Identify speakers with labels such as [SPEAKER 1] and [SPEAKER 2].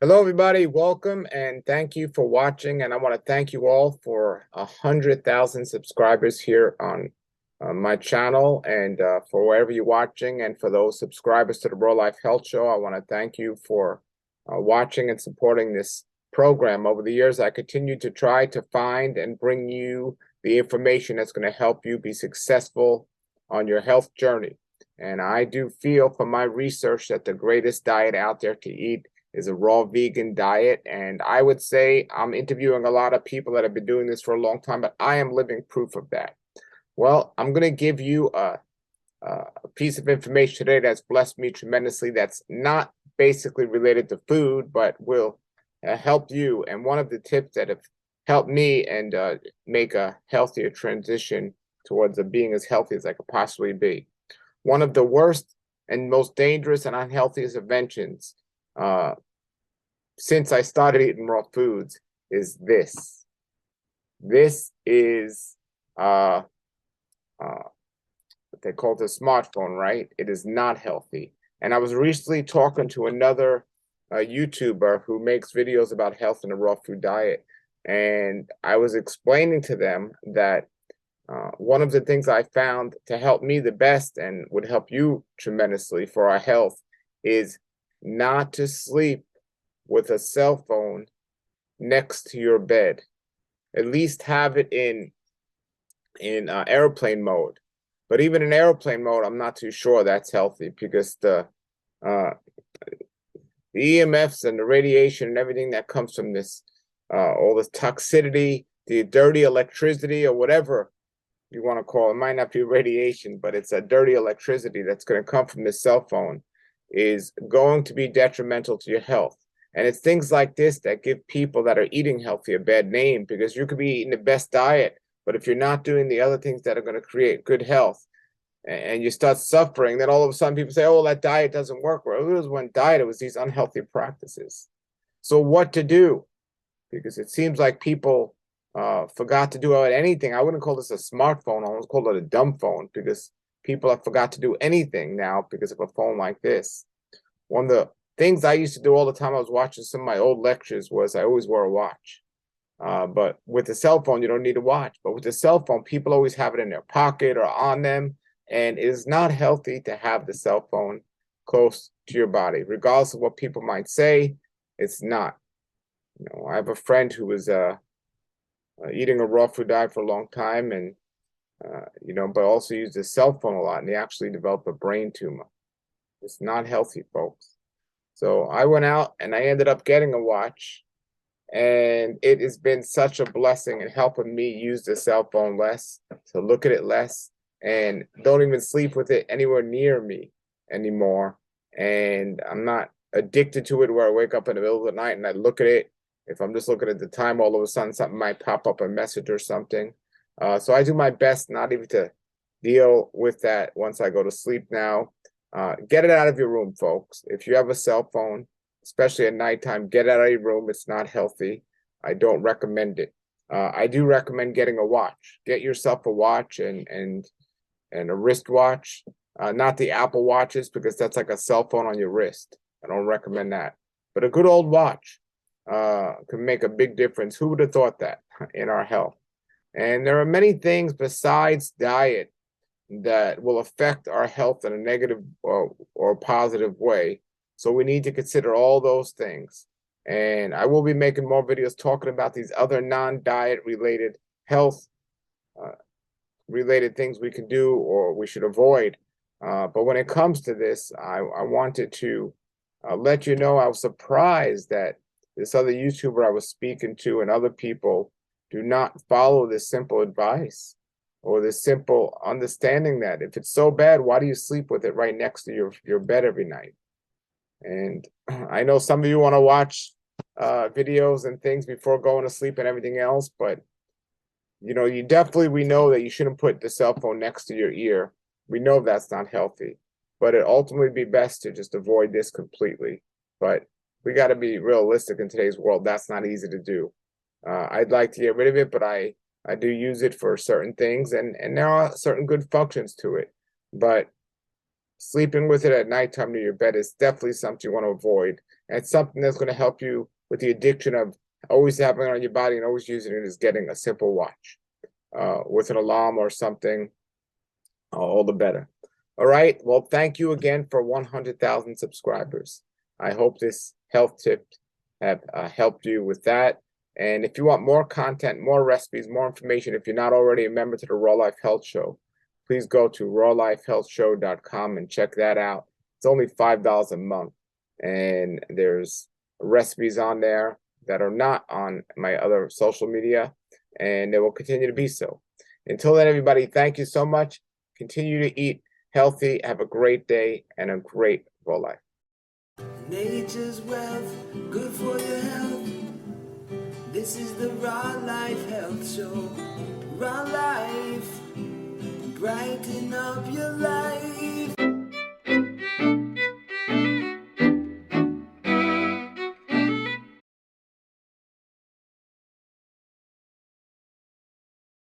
[SPEAKER 1] Hello, everybody. Welcome and thank you for watching. And I want to thank you all for 100,000 subscribers here on my channel and for wherever you're watching. And for those subscribers to the Raw Life Health Show, I want to thank you for watching and supporting this program. Over the years, I continue to try to find and bring you the information that's going to help you be successful on your health journey. And I do feel from my research that the greatest diet out there to eat is a raw vegan diet. And I would say I'm interviewing a lot of people that have been doing this for a long time, but I am living proof of that. Well, I'm going to give you a piece of information today that's blessed me tremendously that's not basically related to food, but will help you. And one of the tips that have helped me and make a healthier transition towards being as healthy as I could possibly be. One of the worst and most dangerous and unhealthiest inventions since I started eating raw foods is this. This is what they call the smartphone, right? It is not healthy. And I was recently talking to another YouTuber who makes videos about health and the raw food diet. And I was explaining to them that one of the things I found to help me the best and would help you tremendously for our health is not to sleep with a cell phone next to your bed. At least have it in airplane mode. But even in airplane mode, I'm not too sure that's healthy because uh, the EMFs and the radiation and everything that comes from this, all this toxicity, the dirty electricity or whatever you want to call it, might not be radiation, but it's a dirty electricity that's going to come from this cell phone, is going to be detrimental to your health. And it's things like this that give people that are eating healthy a bad name, because you could be eating the best diet, but if you're not doing the other things that are going to create good health and you start suffering, then all of a sudden people say, oh, that diet doesn't work. Well, it was one diet, it was these unhealthy practices. So what to do? Because it seems like people forgot to do anything. I wouldn't call this a smartphone. I would call it a dumb phone, because people have forgot to do anything now because of a phone like this. One of the things I used to do all the time, I was watching some of my old lectures, was I always wore a watch. But with the cell phone, you don't need a watch. But with the cell phone, people always have it in their pocket or on them. And it is not healthy to have the cell phone close to your body. Regardless of what people might say, it's not. You know, I have a friend who was eating a raw food diet for a long time, and but also used his cell phone a lot, and he actually developed a brain tumor. It's not healthy, folks. So I went out and I ended up getting a watch, and it has been such a blessing in helping me use the cell phone less, to look at it less, and don't even sleep with it anywhere near me anymore. And I'm not addicted to it where I wake up in the middle of the night and I look at it. If I'm just looking at the time, all of a sudden something might pop up, a message or something. So I do my best not even to deal with that once I go to sleep now. Get it out of your room, folks. If you have a cell phone, especially at nighttime, get out of your room. It's not healthy. I don't recommend it. I do recommend getting a watch. Get yourself a watch and a wristwatch. Not the Apple watches, because that's like a cell phone on your wrist. I don't recommend that. But a good old watch can make a big difference. Who would have thought that in our health? And there are many things besides diet that will affect our health in a negative or positive way. So we need to consider all those things. And I will be making more videos talking about these other non-diet related health uh, related things we can do or we should avoid. But when it comes to this, I wanted to let you know I was surprised that this other YouTuber I was speaking to and other people do not follow this simple advice or this simple understanding that if it's so bad, why do you sleep with it right next to your bed every night? And I know some of you want to watch videos and things before going to sleep and everything else, but we know that you shouldn't put the cell phone next to your ear. We know that's not healthy, but it ultimately be best to just avoid this completely. But we got to be realistic in today's world. That's not easy to do. I'd like to get rid of it, but I do use it for certain things, and there are certain good functions to it. But sleeping with it at nighttime near your bed is definitely something you want to avoid. And it's something that's going to help you with the addiction of always having it on your body and always using it, is getting a simple watch with an alarm or something, all the better. All right. Well, thank you again for 100,000 subscribers. I hope this health tip have helped you with that. And if you want more content, more recipes, more information, if you're not already a member to the Raw Life Health Show, please go to rawlifehealthshow.com and check that out. It's only $5 a month. And there's recipes on there that are not on my other social media, and they will continue to be so. Until then, everybody, thank you so much. Continue to eat healthy. Have a great day and a great Raw Life.
[SPEAKER 2] Nature's wealth, good for your health. This is the Raw Life Health Show. Raw Life, brighten up your life.